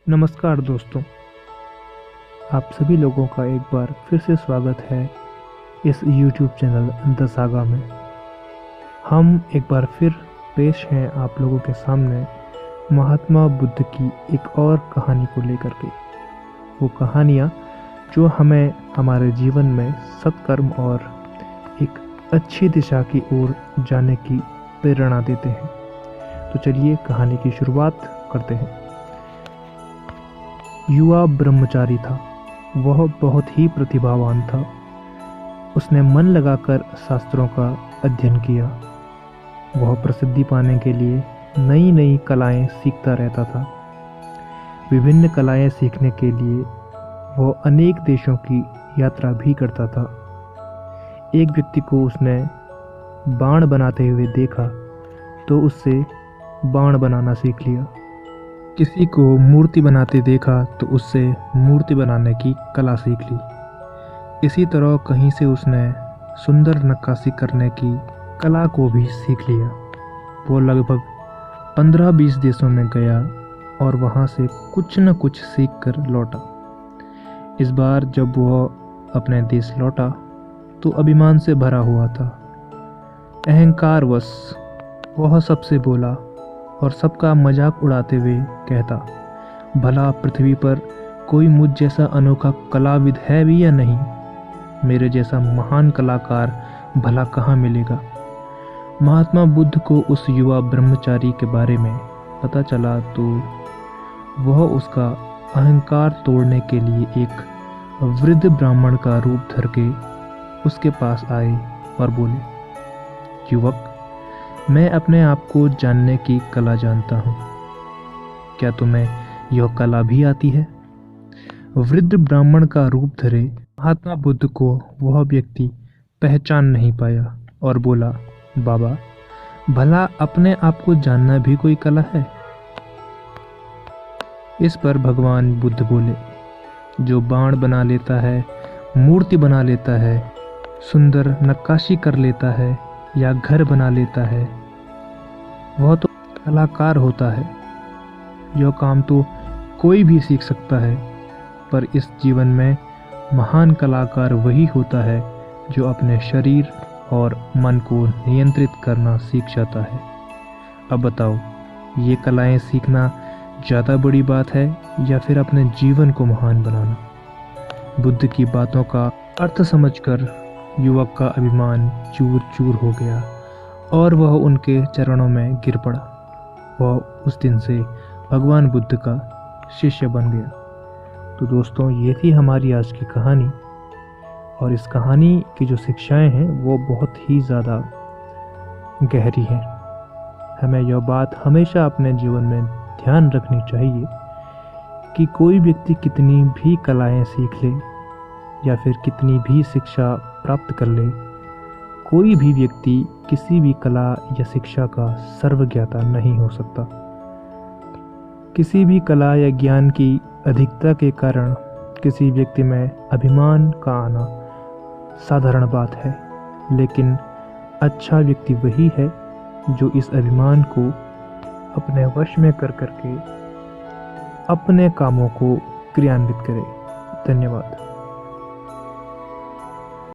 नमस्कार दोस्तों, आप सभी लोगों का एक बार फिर से स्वागत है इस YouTube चैनल द सागा में। हम एक बार फिर पेश हैं आप लोगों के सामने महात्मा बुद्ध की एक और कहानी को लेकर के। वो कहानियाँ जो हमें हमारे जीवन में सत्कर्म और एक अच्छी दिशा की ओर जाने की प्रेरणा देते हैं। तो चलिए कहानी की शुरुआत करते हैं। युवा ब्रह्मचारी था। वह बहुत ही प्रतिभावान था। उसने मन लगाकर शास्त्रों का अध्ययन किया। वह प्रसिद्धि पाने के लिए नई नई कलाएं सीखता रहता था। विभिन्न कलाएं सीखने के लिए वह अनेक देशों की यात्रा भी करता था। एक व्यक्ति को उसने बाण बनाते हुए देखा तो उससे बाण बनाना सीख लिया। किसी को मूर्ति बनाते देखा तो उससे मूर्ति बनाने की कला सीख ली। इसी तरह कहीं से उसने सुंदर नक्काशी करने की कला को भी सीख लिया। वो लगभग 15-20 देशों में गया और वहाँ से कुछ न कुछ सीख कर लौटा। इस बार जब वह अपने देश लौटा तो अभिमान से भरा हुआ था। अहंकारवश वह सबसे बोला और सबका मजाक उड़ाते हुए कहता, भला पृथ्वी पर कोई मुझ जैसा अनोखा कलाविद है भी या नहीं? मेरे जैसा महान कलाकार भला कहाँ मिलेगा? महात्मा बुद्ध को उस युवा ब्रह्मचारी के बारे में पता चला तो वह उसका अहंकार तोड़ने के लिए एक वृद्ध ब्राह्मण का रूप धर के उसके पास आए और बोले, युवक, मैं अपने आप को जानने की कला जानता हूँ। क्या तुम्हें यह कला भी आती है? वृद्ध ब्राह्मण का रूप धरे महात्मा बुद्ध को वह व्यक्ति पहचान नहीं पाया और बोला, बाबा, भला अपने आप को जानना भी कोई कला है? इस पर भगवान बुद्ध बोले, जो बाण बना लेता है, मूर्ति बना लेता है, सुंदर नक्काशी कर लेता है या घर बना लेता है, वह तो कलाकार होता है। यह काम तो कोई भी सीख सकता है, पर इस जीवन में महान कलाकार वही होता है जो अपने शरीर और मन को नियंत्रित करना सीख जाता है। अब बताओ, ये कलाएं सीखना ज़्यादा बड़ी बात है या फिर अपने जीवन को महान बनाना? बुद्ध की बातों का अर्थ समझकर युवक का अभिमान चूर चूर हो गया और वह उनके चरणों में गिर पड़ा। वह उस दिन से भगवान बुद्ध का शिष्य बन गया। तो दोस्तों, ये थी हमारी आज की कहानी और इस कहानी की जो शिक्षाएं हैं वो बहुत ही ज़्यादा गहरी हैं। हमें यह बात हमेशा अपने जीवन में ध्यान रखनी चाहिए कि कोई व्यक्ति कितनी भी कलाएं सीख ले या फिर कितनी भी शिक्षा प्राप्त कर ले, कोई भी व्यक्ति किसी भी कला या शिक्षा का सर्वज्ञाता नहीं हो सकता। किसी भी कला या ज्ञान की अधिकता के कारण किसी व्यक्ति में अभिमान का आना साधारण बात है, लेकिन अच्छा व्यक्ति वही है जो इस अभिमान को अपने वश में कर करके अपने कामों को क्रियान्वित करे। धन्यवाद।